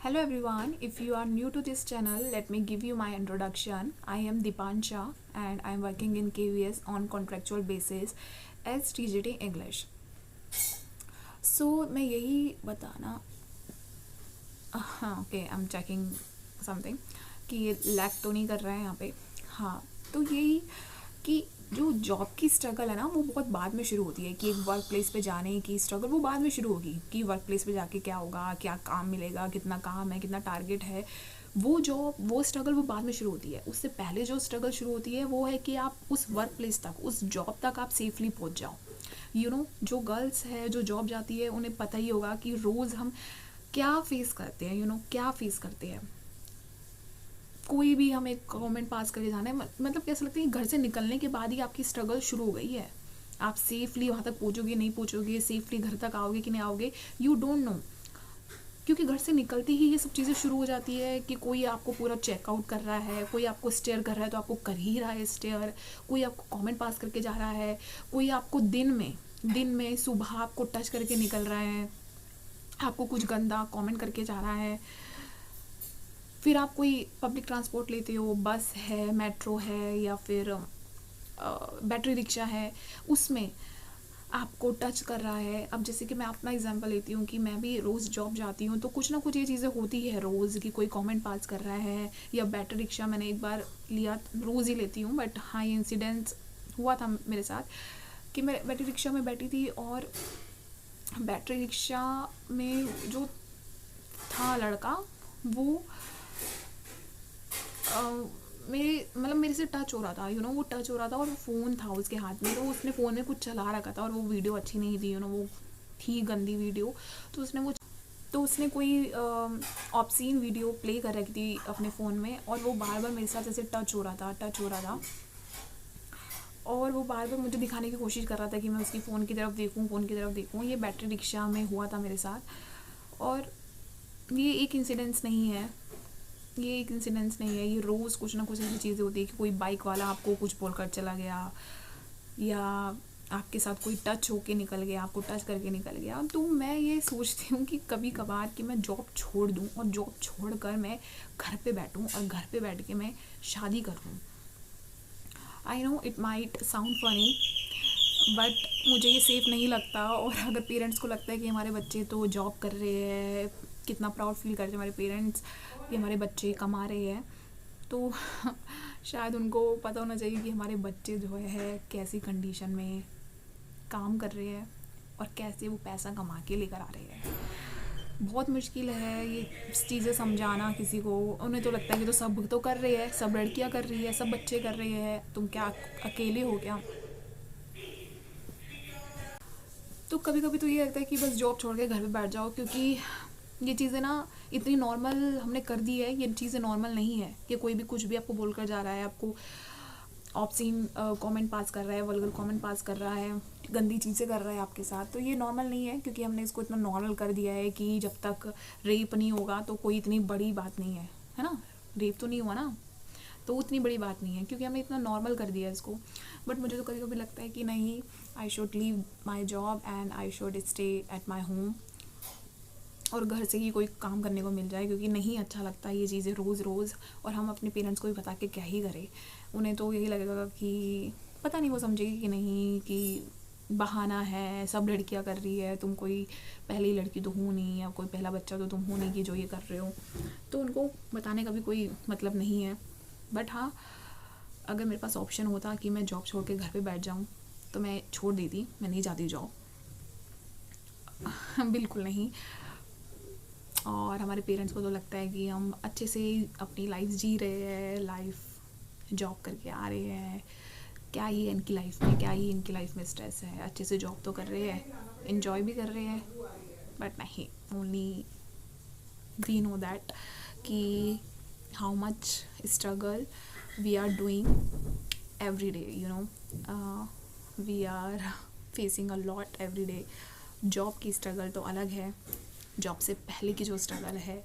Hello everyone, if you are new to this channel, let me give you my introduction. I am Dipansha and I am working in KVS on contractual basis as TGT English. So मैं यही बताना हाँ okay I am checking something कि ये lag तो नहीं कर रहा है यहाँ पे. हाँ, तो यही कि जो जॉब की स्ट्रगल है ना वो बहुत बाद में शुरू होती है. कि एक वर्क प्लेस पे जाने की स्ट्रगल वो बाद में शुरू होगी कि वर्क प्लेस पे जाके क्या होगा, क्या काम मिलेगा, कितना काम है, कितना टारगेट है. वो स्ट्रगल वो बाद में शुरू होती है. उससे पहले जो स्ट्रगल शुरू होती है वो है कि आप उस वर्क प्लेस तक, उस जॉब तक आप सेफली पहुंच जाओ. जो गर्ल्स है जो जॉब जाती है उन्हें पता ही होगा कि रोज़ हम क्या फेस करते हैं. क्या फेस करते हैं. कोई भी हमें गवर्नमेंट पास करके जाना है, मतलब कैसा लगता है कि घर से निकलने के बाद ही आपकी स्ट्रगल शुरू हो गई है. आप सेफली वहाँ तक पहुँचोगे नहीं पहुँचोगे, सेफली घर तक आओगे कि नहीं आओगे, यू डोंट नो. क्योंकि घर से निकलते ही ये सब चीज़ें शुरू हो जाती है कि कोई आपको पूरा चेकआउट कर रहा है, कोई आपको स्टेयर कर रहा है तो आपको कर ही रहा है स्टेयर, कोई आपको कमेंट पास करके जा रहा है, कोई आपको दिन में सुबह आपको टच करके निकल रहा है, आपको कुछ गंदा कमेंट करके जा रहा है. फिर आप कोई पब्लिक ट्रांसपोर्ट लेते हो, बस है, मेट्रो है या फिर बैटरी रिक्शा है, उसमें आपको टच कर रहा है. अब जैसे कि मैं अपना एग्जांपल लेती हूँ कि मैं भी रोज़ जॉब जाती हूँ तो कुछ ना कुछ ये चीज़ें होती है रोज़ कि कोई कमेंट पास कर रहा है. या बैटरी रिक्शा मैंने एक बार लिया, रोज़ ही लेती हूँ बट हाँ ये इंसिडेंट्स हुआ था मेरे साथ कि मैं बैटरी रिक्शा में बैठी थी और बैटरी रिक्शा में जो था लड़का वो मेरे से टच हो रहा था. वो टच हो रहा था और फ़ोन था उसके हाथ में, तो उसने फ़ोन में कुछ चला रखा था और वो वीडियो अच्छी नहीं थी. वो थी गंदी वीडियो. तो उसने कोई ऑब्सीन वीडियो प्ले कर रखी थी अपने फ़ोन में और वो बार बार मेरे साथ ऐसे टच हो रहा था और वो बार बार मुझे दिखाने की कोशिश कर रहा था कि मैं उसकी फ़ोन की तरफ देखूँ. ये बैटरी रिक्शा में हुआ था मेरे साथ. और ये एक इंसिडेंस नहीं है, ये रोज़ कुछ ना कुछ ऐसी चीज़ें होती है कि कोई बाइक वाला आपको कुछ बोलकर चला गया या आपके साथ कोई टच होके निकल गया, आपको टच करके निकल गया. तो मैं ये सोचती हूँ कि कभी कभार कि मैं जॉब छोड़ दूँ और जॉब छोड़कर मैं घर पे बैठूँ और घर पे बैठ के मैं शादी कर लूँ. I know it might sound funny but मुझे ये सेफ़ नहीं लगता. और अगर पेरेंट्स को लगता है कि हमारे बच्चे तो जॉब कर रहे हैं, कितना प्राउड फील करते हैं हमारे पेरेंट्स कि हमारे बच्चे कमा रहे हैं, तो शायद उनको पता होना चाहिए कि हमारे बच्चे जो है कैसी कंडीशन में काम कर रहे हैं और कैसे वो पैसा कमा के लेकर आ रहे हैं. बहुत मुश्किल है ये चीज़ें समझाना किसी को. उन्हें तो लगता है कि तो सब तो कर रहे हैं, सब लड़कियां कर रही है, सब बच्चे कर रहे हैं, तुम क्या अकेले हो क्या. तो कभी कभी तो ये लगता है कि बस जॉब छोड़ के घर पे बैठ जाओ, क्योंकि ये चीज़ें ना इतनी नॉर्मल हमने कर दी है. ये चीज़ें नॉर्मल नहीं है कि कोई भी कुछ भी आपको बोल कर जा रहा है, आपको ऑब्सीन कमेंट पास कर रहा है, वल्गर कमेंट पास कर रहा है, गंदी चीज़ें कर रहा है आपके साथ. तो ये नॉर्मल नहीं है क्योंकि हमने इसको इतना नॉर्मल कर दिया है कि जब तक रेप नहीं होगा तो कोई इतनी बड़ी बात नहीं है ना. रेप तो नहीं हुआ ना तो उतनी बड़ी बात नहीं है क्योंकि हमने इतना नॉर्मल कर दिया है इसको. बट मुझे तो कभी कभी लगता है कि नहीं, I should leave my job and I should stay at my home और घर से ही कोई काम करने को मिल जाए, क्योंकि नहीं अच्छा लगता ये चीज़ें रोज़. और हम अपने पेरेंट्स को भी बता के क्या ही करें. उन्हें तो यही लगेगा कि पता नहीं वो समझेगी कि नहीं कि बहाना है, सब लड़कियां कर रही है, तुम कोई पहली लड़की तो हूँ नहीं या कोई पहला बच्चा तो तुम हो नहीं कि जो ये कर रहे हो. तो उनको बताने का भी कोई मतलब नहीं है. बट हाँ, अगर मेरे पास ऑप्शन होता कि मैं जॉब छोड़ के घर पे बैठ जाऊँ तो मैं छोड़ देती. मैं नहीं जाती जॉब, बिल्कुल नहीं. और हमारे पेरेंट्स को तो लगता है कि हम अच्छे से अपनी लाइफ जी रहे हैं, लाइफ जॉब करके आ रहे हैं, क्या ही इनकी लाइफ में स्ट्रेस है, अच्छे से जॉब तो कर रहे हैं, इन्जॉय भी कर रहे हैं. बट नहीं, ओनली वी नो दैट कि how much struggle we are doing every day. We are facing a lot every day. Job की स्ट्रगल तो अलग है, जॉब से पहले की जो स्ट्रगल है